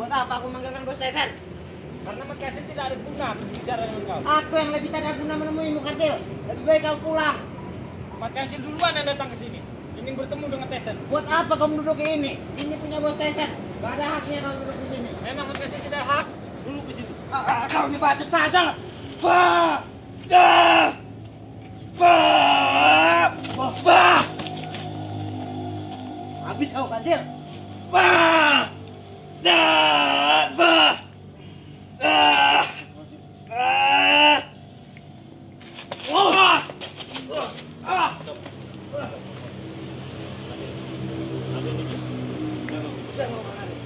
Buat apa aku manggilkan Bos Tyson? Karena Mas Kancil tidak ada guna berbicara dengan kau. Aku yang lebih tidak guna menemuimu, Kancil. Lebih baik kau pulang. Mas Kancil duluan yang datang ke sini. Ingin bertemu dengan Tyson. Buat apa kamu duduk di ini? Ini punya Bos Tyson. Gak ada haknya kamu duduk di sini. Memang Mas Kancil tidak hak dulu di sini. Kau dibacot saja. Habis kau, Kancil.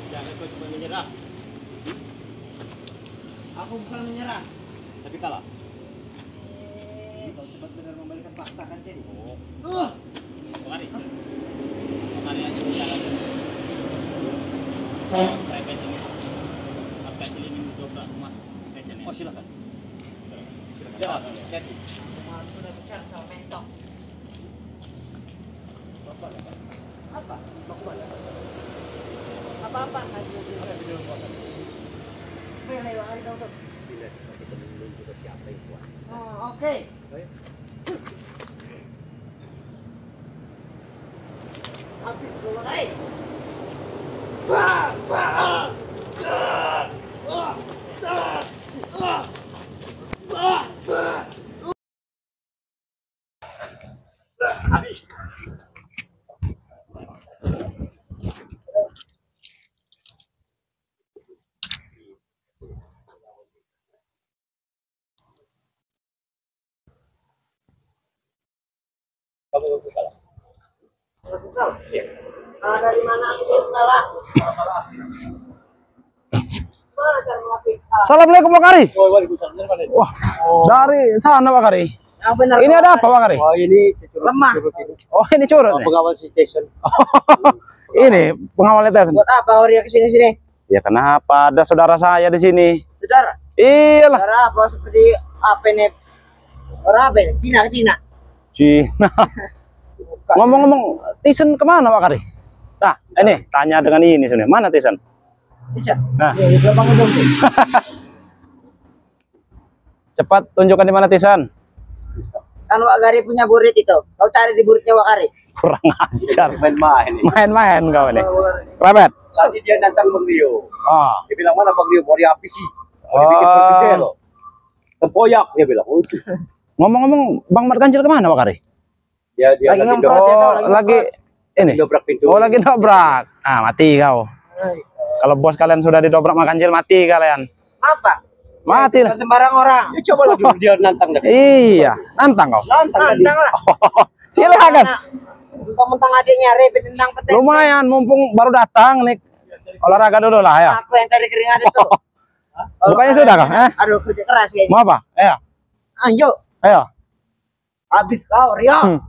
Jangan kau cuma menyerah, Aku bukan menyerah. tapi kalah. Kau cepat benar membalikan fakta, Kancil. Mari. Mari aja bicara. Private ini. Mas Kancil ini mendobrak rumah Tyson. Oh, silakan. Jelas, hati. Harus sudah bicara sama mentok. Apa? Apa-apa? Pilih hari kau tuh. Kita menunjukkan siapa yang kuat. Oh, oke. Habis dulu, hai. Kamu kalah. Dari mana aku kalah? Mana cara mengakui kalah? Assalamualaikum Pak Kari. Waalaikumsalam. Dari mana? Wah, dari sana Pak Kari. Yang benar. Ini ada apa Pak Kari? Oh, ini Lemah. Oh, ini curut. nih. Pengawal station. Ini pengawalnya Tyson. Buat apa Ria kesini-sini? Ya kenapa? Ada saudara saya di sini. Saudara? Iyalah. Saudara apa seperti apa nih? Orang apa ini? Cina ke Cina? Cina. Ngomong-ngomong, Tyson kemana Pak Kari? Nah, ini tanya dengan ini sini. Mana Tyson? Bisa. Nah, Ya, di belakang dong sih. cepat tunjukkan di mana Tyson. Kan Wak Gari punya burit itu. Kau cari di buritnya Wak Gari. Kurang ajar. Main-main ini. Main-main kau ini. Rebet. Tadi dia datang Bang Rio. Oh. Dia bilang, mana Bang Rio? Mau dihabis sih. Mau dibikin bergede loh. Tempoyak dia bilang. Oh, itu. Ngomong-ngomong, Bang Mat Kancil kemana Pak Kari? Dia Lagi ngemprot ya, tau, Lagi ini. dobrak pintu. Oh, lagi dobrak. Ah, mati kau. Kalau bos kalian sudah didobrak sama Kancil, mati kalian. Apa? Mati lah. Bukan sembarang orang. Ya, coba lah dulu dia nantang tadi. Iya, nantang kau. Nantang tadi. Nantang lah. Silakan. Mentang-mentang adiknya ribet tentang petek. Lumayan, mumpung baru datang nih. Olahraga dulu lah, ya. Aku yang tadi keringat itu. Bukannya sudah kau? Aduh, kerja keras kayaknya. Mau apa? Ayo, Ayo. ayo. Habis kau, Rio.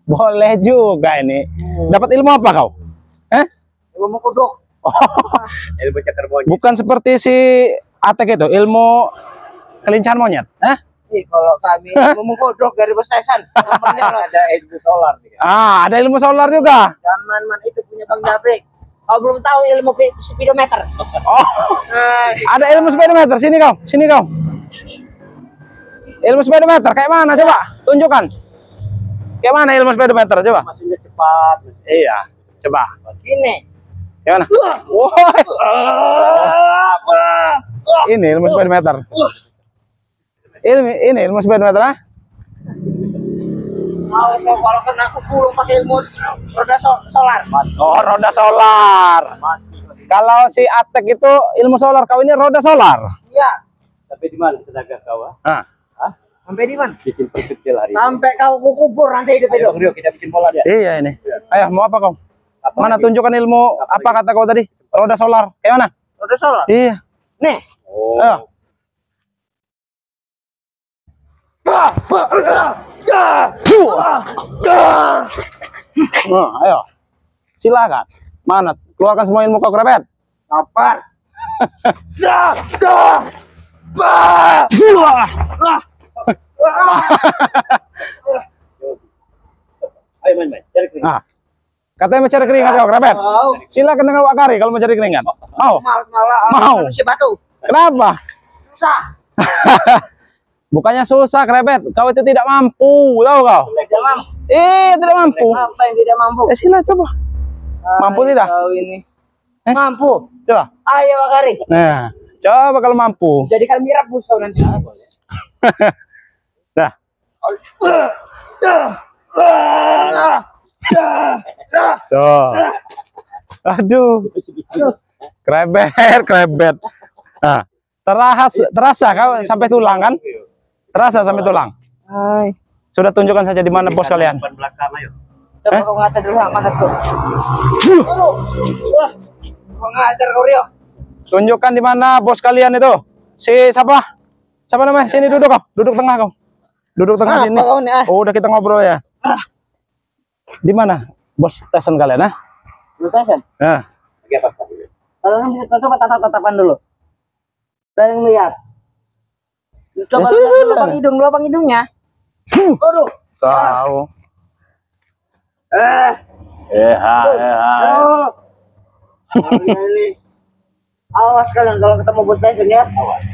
Boleh juga ini. Dapat ilmu apa kau? Ilmu kuduk. Ilmu cakar monyet. Bukan seperti si Atek itu, ilmu kelincahan monyet. Ih, kalau kami ilmu kuduk dari Bos Tyson. Ada ilmu solar nih. Ah, ada ilmu solar juga. Zaman itu punya Bang Jabrik. Kau belum tahu ilmu speedometer. Oh, ada ilmu speedometer. Sini kau, sini kau. Ilmu speedometer kayak mana coba? Tunjukkan. Kayak mana ilmu speedometer coba? Mesinnya cepat. Iya, coba. Ini. Kayak mana? Woi. Ini ilmu speedometer. Ini ilmu speedometer ah? Kalau kena aku pulung pakai ilmu roda solar. Oh, roda solar. Kalau si Atek itu ilmu solar, kau ini roda solar. Iya. Tapi di mana tenaga kau? Ah. Sampai di mana? Bikin kecil hari. Sampai kau kubur nanti hidup Bang itu. Rio, kita bikin bola dia. Iya ini. Ayo, mau apa kau? Mana lagi? tunjukkan ilmu apa kata kau tadi? Roda solar. Kayak mana? Roda solar. Iya. Nih. Oh. Ayo. Nah, ayo. Silakan. Mana? Keluarkan semua ilmu kau, Krebet. Sabar. Ayo main-main, cari keringat. Nah, katanya mau cari keringat kau, Krebet. Silakan dengan Wak Kari kalau mau cari keringat. Mau? Mau. Manusia batu. Kenapa? Susah. Bukannya susah, Krebet. Kau itu tidak mampu, tahu kau? Tidak mampu. Tidak mampu. Apa yang tidak mampu? Sila coba. Mampu tidak? Kau ini. Mampu. Coba. Ayo Wak Kari. Nah, coba kalau mampu. Jadikan mie rebus kau nanti. Dah. Tuh. Aduh. Krebet. Nah, terasa kau sampai tulang kan? Terasa sampai tulang. Hai. Sudah tunjukkan saja di mana bos kalian. Depan belakang ayo. Coba kau ngajar dulu sama mataku. Wah. Kau ngajar kau Rio. Tunjukkan di mana bos kalian itu. Si siapa? Siapa namanya? Sini duduk kau. Duduk tengah kau. Duduk tengah sini. Kau nih, Oh, udah kita ngobrol ya. Di mana bos Tyson kalian, ah? Lu Tyson? Nah. Lagi apa? Kalau coba tatap-tatapan dulu. Saya yang lihat. Coba Ya, lihat sudah. lubang hidungnya. Aduh. Tahu. Oh. Ini. Awas kalian kalau ketemu bos Tyson ya.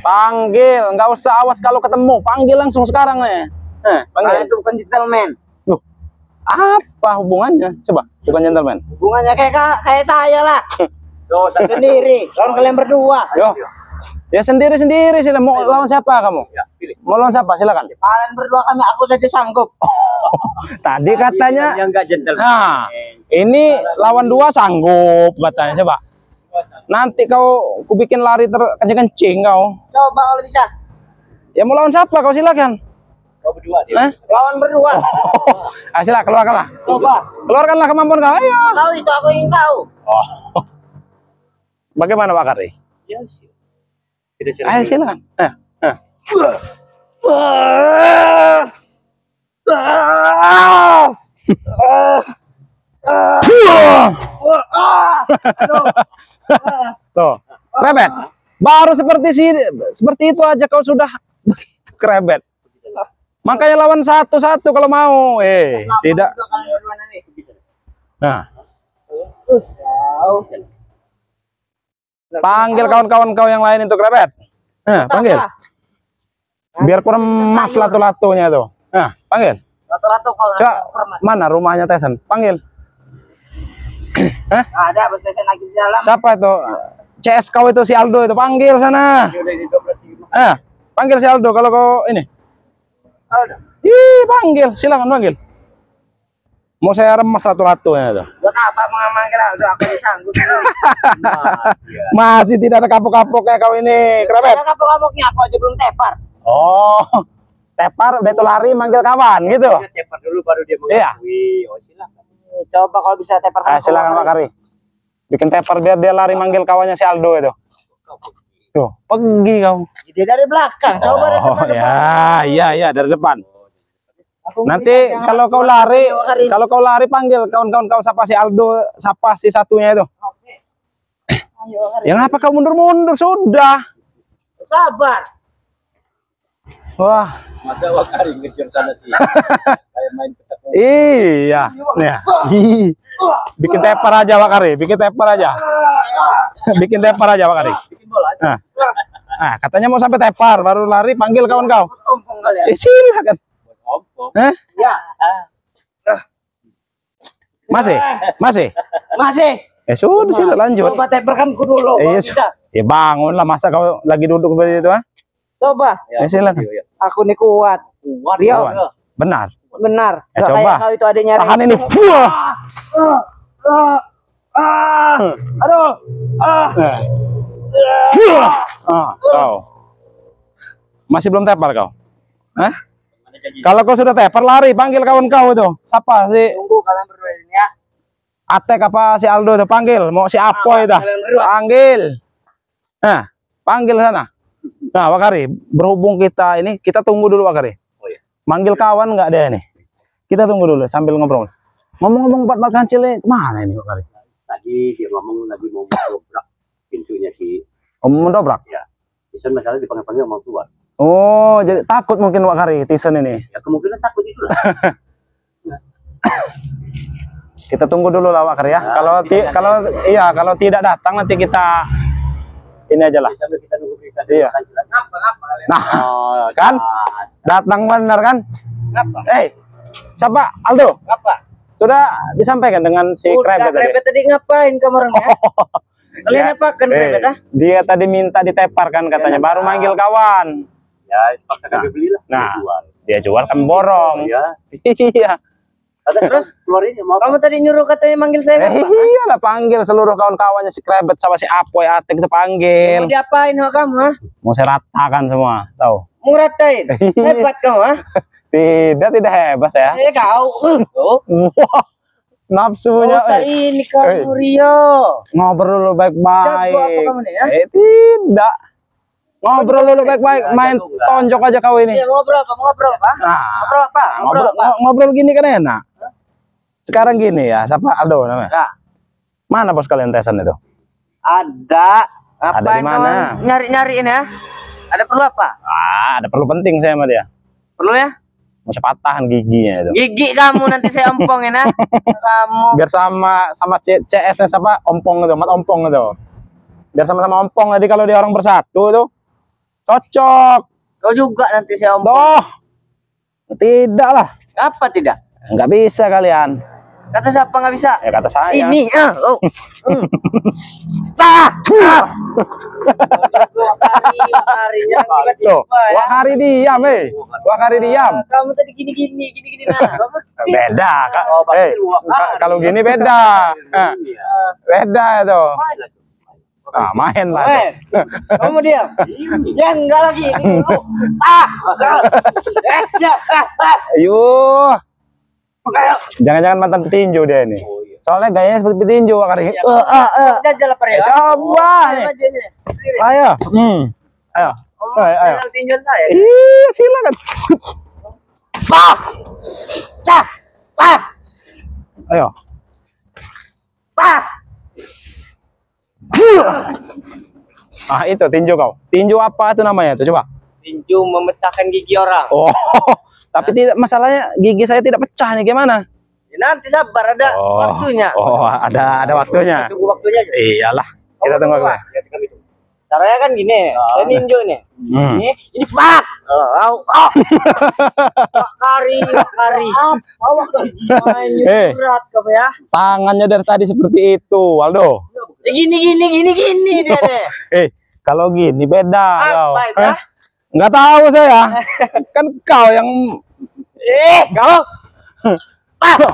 Panggil, nggak usah awas kalau ketemu. Panggil langsung sekarang nih. Kalian Panggil. itu bukan gentleman. Loh, apa hubungannya? Coba, bukan gentleman. Hubungannya kayak saya lah. Sendiri. Kalau kalian berdua. Yo. Ya sendiri-sendiri sih. Mau lawan siapa kamu? Ya, pilih. Mau lawan siapa? Silakan. Kalian berdua kami aku saja sanggup. Tadi katanya. yang enggak gentleman. Nah, ini lawan dua sanggup katanya. Coba. Nanti kau bikin lari terkencing-kencing kau. Coba kalau bisa. Ya mau lawan siapa kau silakan. Kau berdua dia. Nah, Lawan berdua. silakan keluarkanlah. Coba. Keluarkanlah kemampuan kau. Ayo. Tahu itu aku ingin tahu. Oh. Bagaimana Pak Kari? Ya, sih. Kita cari. Ayo silakan. Tuh, Krebet. Baru seperti itu aja kau sudah Krebet. Makanya lawan satu-satu kalau mau. Tidak. Kalian berdua nanti. Nah, Tahu. panggil kawan-kawan kau yang lain itu Krebet. Panggil. Biar kurang emas lato-latonya tuh. Panggil. Lato-lato kalau Coba, permas. mana rumahnya Tyson? Panggil. Ada bos Tyson lagi di dalam. Siapa itu? CS kau itu si Aldo itu. Panggil sana. Panggil si Aldo kalau kau ini. Ada. Panggil. Silakan panggil. Mau saya remas lato-latonya tuh. Buat apa mengamankan Aldo? Aku disanggup sendiri. Masih tidak ada kapok-kapoknya kau ini, Krebet. Ada kapok-kapoknya aku aja belum tepar. Oh, tepar udah itu lari manggil kawan gitu. Dia tepar dulu baru dia mengakui. Oh, silakan. Coba kalau bisa tepar. Silakan Pak Kari. Bikin tepar biar dia lari manggil kawannya si Aldo itu. Tuh, pergi kau. Dia dari belakang. Coba dari depan. Iya dari depan. Aku Nanti berikan kalau jangan kau lari panggil kawan-kawan kau, siapa si Aldo, siapa si satunya itu. Oke. Ayo Hari. Yang apa kau mundur-mundur sudah. Sabar. Wah, Masa Wakari ngejar sana sih. Kayak main petak umpet. iya. Nih. Bikin tepar aja Pak Kari, bikin tepar aja. Bikin tepar aja Pak Kari. Bikin bola aja. Nah, katanya mau sampai tepar baru lari panggil kawan kau. Ompong kalian. Silakan. Ompong. Ya. Masih? Masih. Sudah sih lanjut. Coba teparkan ku dulu. Kalau bisa. Ya bangunlah, masa kau lagi duduk seperti itu, ah? Coba. Silakan. Aku nih kuat. Kuat. Rio. Kawan. Benar. Benar. Ya, Gak coba. kayak kau itu adanya. Tahan ini. Buah. Aduh. Kau. Masih belum tepar kau? Hah? Mana janji? Kalau kau sudah tepar lari, panggil kawan kau itu. Siapa si Tunggu kalian berdua ini ya. Atek apa si Aldo itu panggil? Mau si Apo itu? kalian berdua. Panggil. Nah, panggil sana. Nah, Wakari, berhubung kita ini, kita tunggu dulu Wakari. Oh iya. Manggil kawan nggak ada ini? Kita tunggu dulu sambil ngobrol. Ngomong-ngomong buat kancil mana ini Wakari? Tadi dia ngomong lagi mau dobrak pintunya si. Om mendobrak. Ya. Bisa masalah dipanggil-panggil mau keluar. Oh, jadi takut mungkin Wak Kari Tison ini. Ya kemungkinan takut itu lah. Kita tunggu dulu lah Wak Kari ya. Kalau tidak datang nanti kita ini aja lah. Sambil kita nunggu berita. Iya. Nah, kan? Datang benar kan? Ngapa? Siapa? Aldo? Ngapa? Sudah disampaikan dengan si Krebet tadi. Krebet tadi ngapain kamu orangnya? Kalian apa kan Krebet ah? Dia tadi minta ditepar kan katanya, baru manggil kawan. Ya, paksa kami belilah. Nah, dia jual kami borong. Ya. Iya. Terus keluarin mau Kamu tadi nyuruh katanya manggil saya. Iyalah, panggil seluruh kawan-kawannya si Krebet sama si Apoy Ate kita panggil. Mau diapain kamu ha? Mau saya ratakan semua, tahu? Mau ngeratain? Hebat kamu ha? Tidak hebat ya. Kau. Wah, nafsunya. Usah ini kamu Rio. Ngobrol dulu baik-baik. Jago apa kamu nih ya? Tidak. Ngobrol dulu baik-baik, main tonjok aja kau ini. Iya, ngobrol apa? Nah, Ngobrol apa? ngobrol gini kan enak. Sekarang gini ya, siapa Aldo namanya? Ya. Mana bos kalian tesan itu? Ada. Ada di mana? Nyari-nyariin ya. Ada perlu apa? Ada perlu penting saya sama dia. Perlu ya? Mau saya patahan giginya itu. Gigi kamu nanti saya ompongin ya. Kamu. Biar sama CS-nya siapa? Ompong itu, mat ompong itu. Biar sama-sama ompong tadi kalau dia orang bersatu itu. Cocok. Kau juga nanti saya ompong. Doh. Tidak lah. Apa tidak? Nggak bisa kalian. Kata siapa nggak bisa? Ya kata saya. Ini Tuh, Wak Kari diam, Wak Kari diam. Kamu tadi gini nah. Beda, Kak. Kalau gini beda. Beda itu. Ah, main lah. Kamu diam. Ya enggak lagi ini dulu. Ayo. Jangan-jangan mantan petinju dia ini. Soalnya gayanya seperti petinju Wak Kari. Jajal apa ya? Coba. Ayo. Ayo. Ayo. Tinjuan saya. Iya, silakan. Ayo. Itu tinju kau. Tinju apa itu namanya tuh, coba. Tinju memecahkan gigi orang. Oh. Tapi tidak, masalahnya gigi saya tidak pecah nih, gimana? Ya, nanti sabar, ada waktunya. Oh, ada waktunya. Tunggu waktunya aja. Iyalah, kita tunggu. Caranya kan gini, saya ninju nih. Ini pak. Wak Kari. Main berat kamu ya. Tangannya dari tadi seperti itu, Aldo. Gini dia deh. Kalau gini beda. Apa itu? Nggak tahu saya. Kan kau yang Kau. Ayo.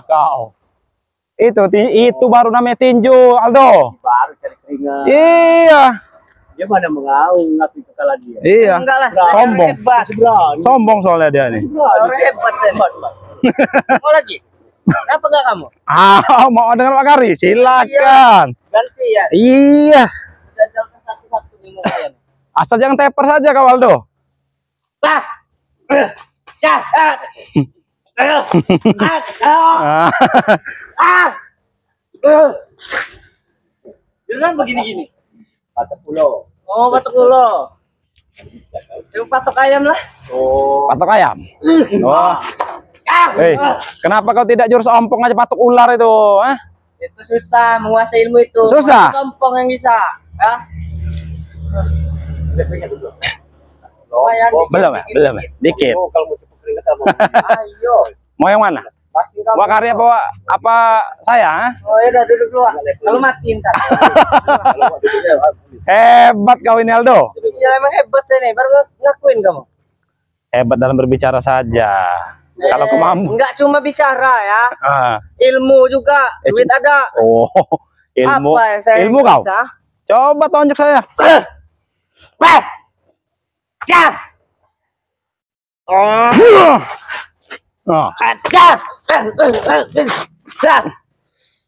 Kau. Itu baru namanya tinju, Aldo. Baru cari keringat. Iya. Dia mana ngaku kekalahan dia. Iya. Enggak lah. Sombong. Hebat. Sombong soalnya dia nih. Orang hebat saya. Mau lagi? Kenapa enggak kamu? Mau dengan Wak Kari? Silakan. Gantian. Iya. Jajal ke satu-satu nih kalian. Asal jangan teper saja kau, Aldo. Jurusan begini-gini. Patok pulau. Oh, patok ulo. Saya patok ayam lah. Oh. Patok ayam. Oh. Kenapa kau tidak jurus ompong aja patok ular itu? Itu susah menguasai ilmu itu. Susah. Ompong yang bisa. Ya. Belum ya? Dikit. Oh, kalau mau cepat keringat kamu. Ayo. Mau yang mana? Pasti kamu. Wak Kari apa saya? Oh ya udah duduk dulu. Kalau mati ntar. Hebat kau ini, Aldo. Iya emang hebat saya nih. Baru ngakuin kamu. Hebat dalam berbicara saja. Kalau kau mampu. Enggak cuma bicara ya. Ah. Ilmu juga. Duit ada. Oh, ilmu. Apa yang saya Ilmu kau. bisa? Coba tonjok saya.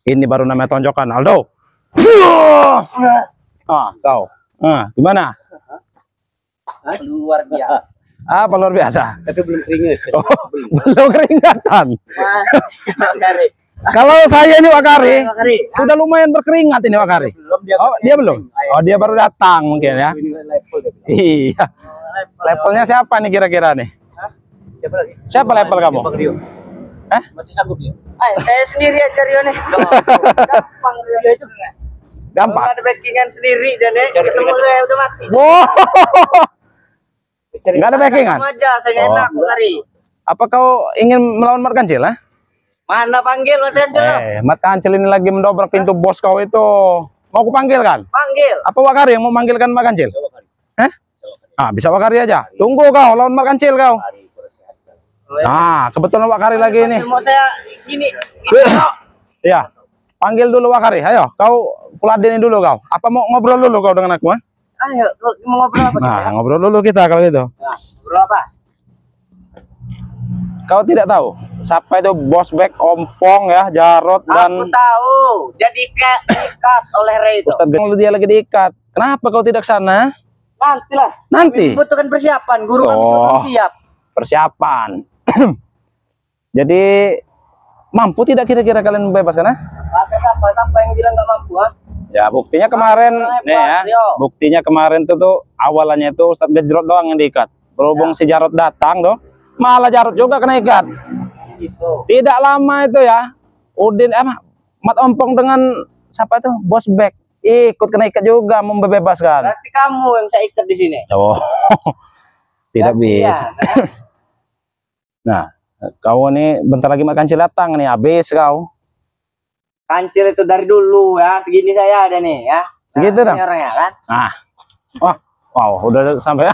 Ini baru namanya tonjokan, Aldo. Kau. Gimana? Luar biasa. Apa luar biasa? Tapi belum keringat. Belum keringatan. Kalau saya ini Wakari, Wakari. sudah lumayan berkeringat ini Wakari. Oh, dia belum? Oh, dia baru datang mungkin ya. Iya. Levelnya siapa nih kira-kira nih? Siapa lagi? Siapa level kamu? Hah? Masih sanggup dia? Saya sendiri aja Rio nih. Gampang Rio itu. Gampang. Ada backingan sendiri dan ketemu saya udah mati. Wow. Nggak ada backingan? Kamu aja, saya Oh. enak Wakari. Apa kau ingin melawan Mat Kancil, ha? Mana panggil Mas Kancil? Mat Kancil ini lagi mendobrak pintu bos kau itu. Mau aku panggil kan? Panggil. Apa Wakari yang mau manggilkan Mat Kancil? Hah? Ah, bisa Wakari aja. Tunggu kau lawan Mat Kancil kau. Nah, kebetulan Wakari lagi ini. Mau saya gini. Iya. Panggil dulu Wakari. Ayo, kau kuladenin dulu kau. Apa mau ngobrol dulu kau dengan aku, ha? Ayo, mau ngobrol apa? Nah, ngobrol dulu kita kalau gitu. Nah, ngobrol apa? Kau tidak tahu siapa itu Bos Bek, Ompong ya, Jarot dan Aku tahu. Dia diikat oleh Ray itu. Ustadz Beng, dia lagi diikat. Kenapa kau tidak ke sana? Nantilah. Nanti. Butuhkan persiapan. Guru kami Oh. belum siap. Persiapan. Jadi mampu tidak kira-kira kalian membebaskan, ha? Kata siapa yang bilang nggak mampu, ha? Ya buktinya kemarin Hebat, nih ya. Rio. Buktinya kemarin tuh awalannya itu Ustadz Gejrot doang yang diikat. Berhubung si Jarot datang tuh, malah Jarot juga kena ikat. Gitu. Tidak lama itu ya. Udin Mat Ompong dengan siapa itu? Bos Bek ikut kena ikat juga membebaskan. Berarti kamu yang saya ikat di sini. Oh. Tidak Berarti bisa. ya. Nah, kau nih bentar lagi Mat Kancil datang nih, habis kau. Kancil itu dari dulu ya. Segini saya ada nih ya. Segitu ini dong? orangnya kan. Nah. Wah, wow, udah sampai.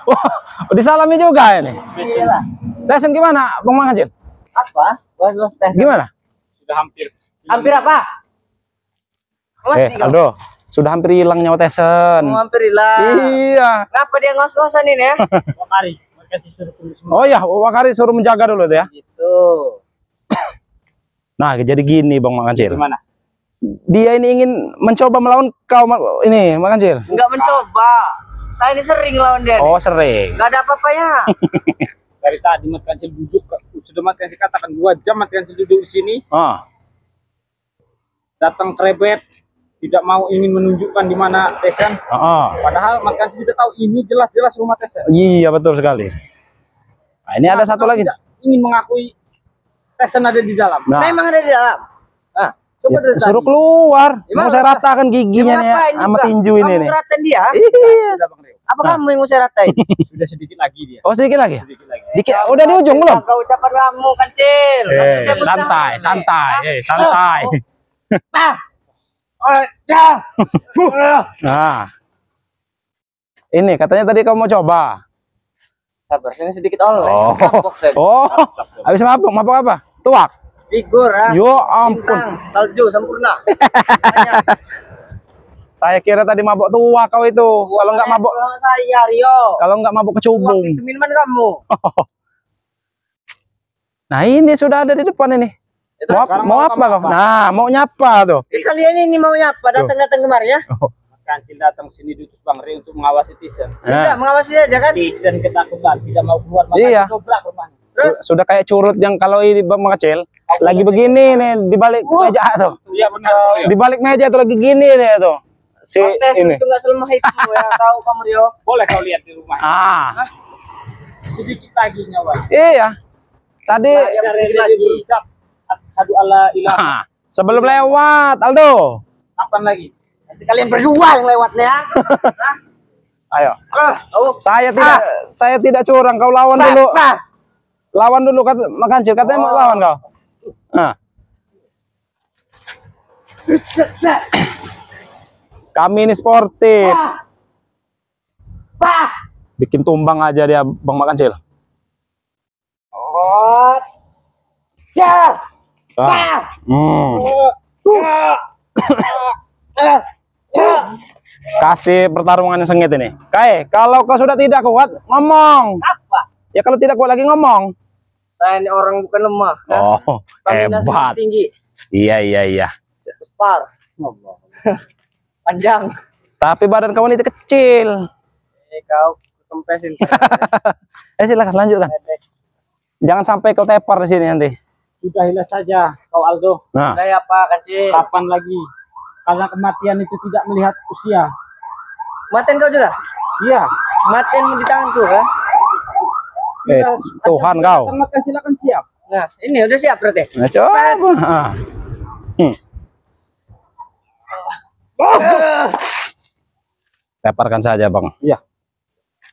Wah, disalami juga ini. Iya lah. Tesen gimana, Bang Mat Kancil? Apa? Bos tes. Gimana? Sudah hampir. Hampir apa? Mati kau. Aldo, sudah hampir hilang nyawa Tesen. Mau hampir hilang. Iya. Kenapa dia ngos-ngosan ini ya? Wakari. Mereka suruh tunggu semua. Oh ya, Wakari suruh menjaga dulu tuh ya. Gitu. Nah, jadi gini Bang Mat Kancil. Gimana? Dia ini ingin mencoba melawan kau ini, Mat Kancil. Enggak mencoba. Saya ini sering lawan dia. Oh, sering. Enggak ada apa-apanya. Dari tadi Mat Kancil duduk, sudah Mat Kancil katakan 2 jam Mat Kancil duduk di sini, Ah. datang krebet, tidak mau ingin menunjukkan di mana Tesen. Padahal Mat Kancil sudah tahu ini jelas-jelas rumah Tesen. Iya, betul sekali. Nah, ini ada satu lagi. Tidak ingin mengakui Tesen ada di dalam. Nah, Memang ada di dalam. Nah, Coba dari suruh tadi. keluar. Gimana, Mau saya Mas? ratakan giginya nih ngapain sama juga? tinju ini Kamu nih. ngeratain dia? Iya. Sudah Bang Rio. Apa Nah. kamu yang mau saya ratain? Sudah sedikit lagi dia. Oh, sedikit lagi. Sedikit lagi. Dikit, udah di ujung belum? Jaga ucapan kamu, Kancil. Nanti saya bertahan. Santai, santai, santai. Ah. Oh, ya. Nah, ini katanya tadi kamu mau coba. Sabar, sini sedikit oleh. Oh, Kapok saya. oh, habis mabuk apa? Tuak. Figur, ah. Yo ampun. Bintang, salju sempurna. Saya kira tadi mabuk tuak kau itu. Kalau nggak mabuk, Kalau saya, Rio. kalau nggak mabuk Uang kecubung. itu minuman kamu. Nah, ini sudah ada di depan ini. Itu Mau, sekarang mau mau apa kamu kau? apa? Nah, mau nyapa tuh. kalian ini mau nyapa? Datang-datang kemari ya? Mat Kancil datang sini duduk Bang Rio untuk mengawasi Tisen. Tidak, Nah, mengawasi saja kan? Tisen ketakutan, tidak mau keluar. Iya. Makanya dobrak rumahnya. Terus? sudah kayak curut yang kalau ini Bang kecil lagi begini nih di balik meja tuh. Iya benar Bang Rio. Di balik meja tuh lagi gini nih tuh. Si Kontes ini. itu nggak selemah itu ya, tahu kamu Rio. Boleh kau lihat di rumah. Ah, Sedikit lagi nyawa. iya. Tadi Cari lagi ucap asyhadu alla ilaha. sebelum lewat, Aldo. Kapan lagi? Nanti kalian berdua yang lewatnya. Hah? Ayo. Oh, Saya tidak curang. Kau lawan dulu. Lawan dulu kata Mak Kancil, katanya mau lawan kau. Nah. Kami ini sportif. Bikin tumbang aja dia Bang Mak Kancil. Oh, ya. Ah. Kasih pertarungan yang sengit ini. Kalau kau sudah tidak kuat, ngomong. Apa? Ya kalau tidak kuat lagi ngomong. Saya ini orang bukan lemah. Kan? Oh, Stamina saya hebat. tinggi, Iya. besar, panjang. Tapi badan kau ini kecil. Kau kempesin. Silakan lanjutkan. Jangan sampai kau tepar di sini nanti. Sudahilah saja kau Aldo. Nah, Kayak apa Kancil? Kapan lagi? Karena kematian itu tidak melihat usia. Maten kau juga? Iya. Maten di tanganku kan? Tuhan kau. Makan silakan siap. Nah, ini udah siap berarti. Nah, coba. Teparkan saja, Bang. Iya.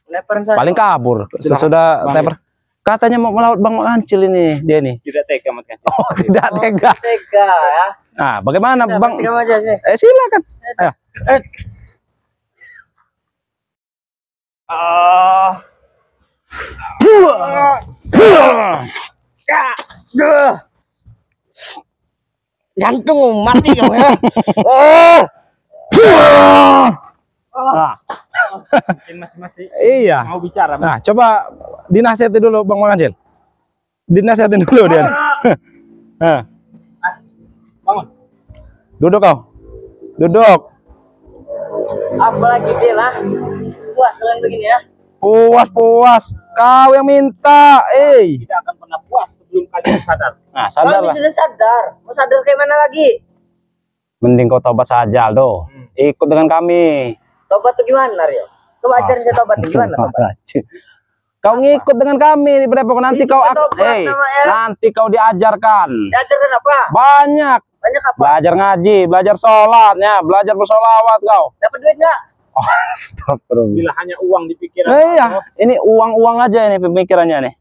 Leparan saja. Paling kabur. Sesudah Bang, tepar. Katanya mau melawan Bang Kancil ini, dia nih. Tidak tega makan. Oh, tidak tega. Tega ya. Nah, bagaimana, Nah, Bang? Tega aja sih. Silakan. Ayo. Jantung mati kamu ya. Nah, Mungkin masih iya. mau bicara. Nah, coba dinasihati dulu Bang Kancil. Dinasihatin dulu dia. Nah, Bangun. duduk kau. Duduk. Apalagi dia lah. Puas kalian begini ya. Puas. Kau yang minta. Tidak akan pernah puas sebelum kalian sadar. Nah, sadar Kami lah. sudah sadar. Mau sadar kayak mana lagi? Mending kau tobat saja, Aldo. Ikut dengan kami. Tobat tuh gimana, Rio? Coba ajarin saya tobat tuh gimana tobat? Kau ngikut dengan kami di Depok, nanti Itu kau tobat namanya. nanti kau diajarkan. Diajarin apa? Banyak. Banyak apa? Belajar ngaji, belajar sholat, ya, belajar bersolawat kau. Dapat duit nggak? Astagfirullah. Bila hanya uang di pikiran Iya, Aldo, ini uang-uang aja ini pemikirannya nih.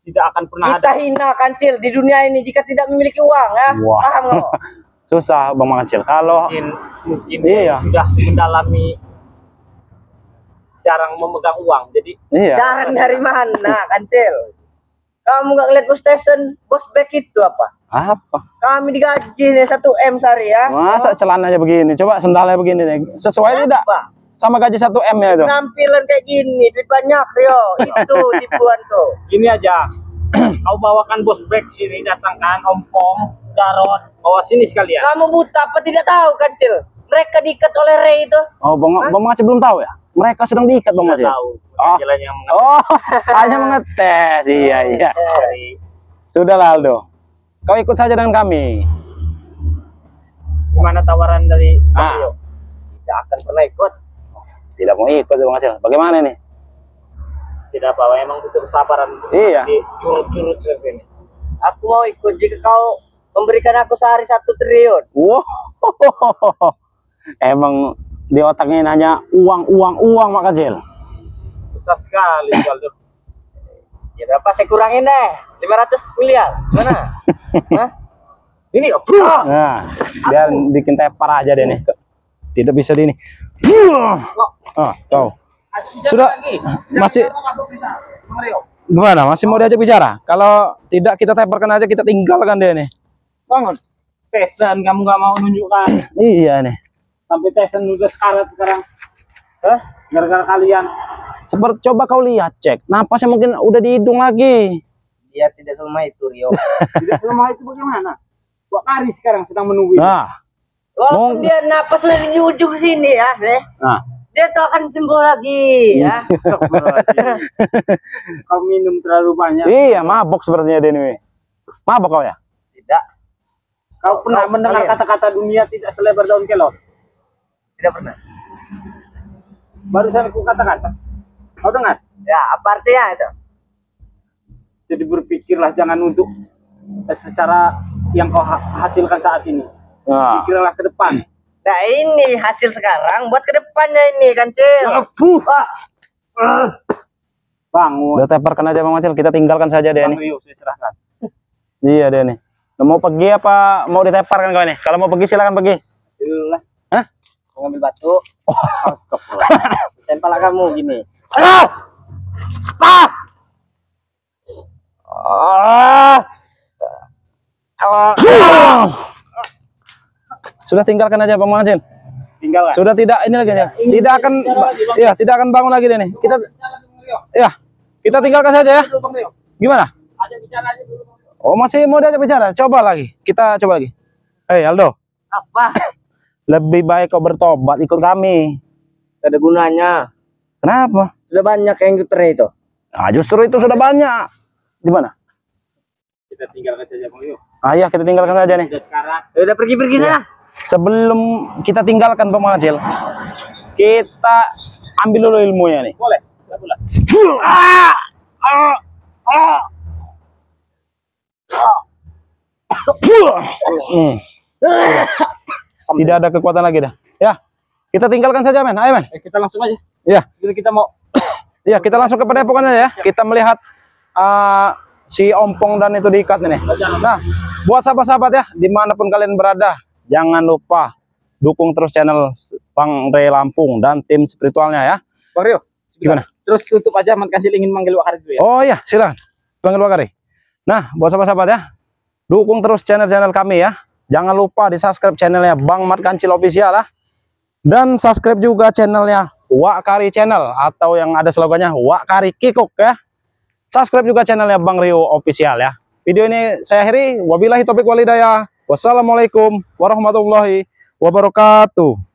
tidak akan pernah Kita ada. hina Kancil di dunia ini jika tidak memiliki uang ya. Wah. Paham nggak? Susah Bang Kancil. Kalau Mungkin Iya. sudah mendalami, jarang memegang uang. Jadi iya. Jaran dari mana Kancil? Kamu nggak ngeliat bos station, bos back itu apa? Apa? Kami digaji nih 1 M sehari ya. Masa celananya begini? Coba sendalnya begini nih. Sesuai tidak Apa? sama gaji 1 M ya itu? Penampilan kayak gini, duit banyak Rio. Itu tipuan tuh. gini aja. Kau bawakan bos back sini, datangkan Om Pom, Jarot, bawa sini sekalian. Kamu buta apa tidak tahu Kancil? Mereka diikat oleh Ray itu. Oh, Bang Kancil belum tahu ya? Mereka sedang diikat Bang Tidak Kancil. tahu. Oh. Jalan yang Oh, hanya mengetes. Iya. dari Sudah lah, Aldo. Kau ikut saja dengan kami. gimana tawaran dari Ah. Mario? Tidak akan pernah ikut. Tidak mau ikut Bang Kancil. Bagaimana nih? Tidak apa, emang butuh kesabaran. Iya. Di curut-curut seperti ini. Aku mau ikut jika kau memberikan aku sehari 1 triliun. Wow. Emang di otaknya ini hanya uang Mak Kancil. Besar sekali Aldo. Ya berapa saya kurangin deh? 500 miliar. Mana? Hah? Ini Nah, biar bikin tepar aja deh nih. Tidak bisa di ini. Ah, kau. Sudah masih Mario. gimana? Masih mau diajak bicara? Kalau tidak kita teparkan aja, kita tinggalkan dia nih. Bangun. Tesan kamu nggak mau nunjukkan. Iya nih. Sampai Tesan udah sekarat sekarang. Terus? Gara-gara kalian. Seperti coba kau lihat, cek. Napasnya mungkin udah di hidung lagi. Dia tidak selemah itu Rio. Tidak selama itu bagaimana? Buat Kari sekarang sedang menunggu. Nah, Walaupun dia napas sudah di ujung sini ya, deh. nah. Dia tuh akan sembuh lagi ya. Kau minum terlalu banyak. Iya, mabok sepertinya dia nih. Mabok kau ya? Tidak, Kau pernah mendengar kalian. kata-kata dunia tidak selebar daun kelor? tidak pernah. Barusan aku kata-kata. Kau dengar? Ya, apa artinya itu? Jadi berpikirlah jangan untuk secara yang kau hasilkan saat ini. Nah. Pikirlah ke depan. Nah ini hasil sekarang buat kedepannya ini Kancil. Wah, Bangun. Udah teparkan aja Bang Kancil, kita tinggalkan saja dia Bang nih. Rio, saya serahkan. Iya dia nih. Mau pergi apa mau diteparkan kau nih? Kalau mau pergi silakan pergi. Itulah. Hah? mau ngambil batu. Tempel kamu gini. Sudah tinggalkan aja Bang Kancil. Tinggalkan. Sudah tidak ini lagi ya. Tidak akan ya, tidak akan bangun lagi deh nih. Kita ya, kita tinggalkan saja ya. Gimana? Ada bicara aja dulu. Oh, masih mau diajak bicara? Coba lagi. Kita coba lagi. Hei, Aldo. Apa? Lebih baik kau bertobat ikut kami. Gak ada gunanya. Kenapa? Sudah banyak yang ikutnya itu. Nah, justru itu sudah banyak. Di mana? Kita tinggalkan saja Bang Rio. Ayah kita tinggalkan saja nih. Udah sekarang. Ya udah pergi-pergi sana. Sebelum kita tinggalkan Pak Mangacil, kita ambil dulu ilmunya nih. Boleh. Enggak boleh. Tidak ada kekuatan lagi dah. Ya, kita tinggalkan saja men. Ayo men. Kita langsung aja. Ya, Jadi kita mau ya kita langsung ke padepokan aja ya. Kita melihat si ompong dan itu diikat nih. Nah, buat sahabat-sahabat ya, dimanapun kalian berada, jangan lupa dukung terus channel Bang Rey Lampung dan tim spiritualnya ya. Bang Rio. Gimana? Terus tutup aja, Mat Kancil ingin manggil Wak Karit dulu ya. Oh iya, silakan. Panggil Wakari. Nah, buat sahabat-sahabat ya, dukung terus channel-channel kami ya. Jangan lupa di subscribe channelnya Bang Mat Kancil Official ya. Dan subscribe juga channelnya Wakari Channel atau yang ada slogannya Wakari Kikuk ya. Subscribe juga channelnya Bang Rio Official ya. Video ini saya akhiri. Wabillahi taufiq walhidayah. Wassalamualaikum warahmatullahi wabarakatuh.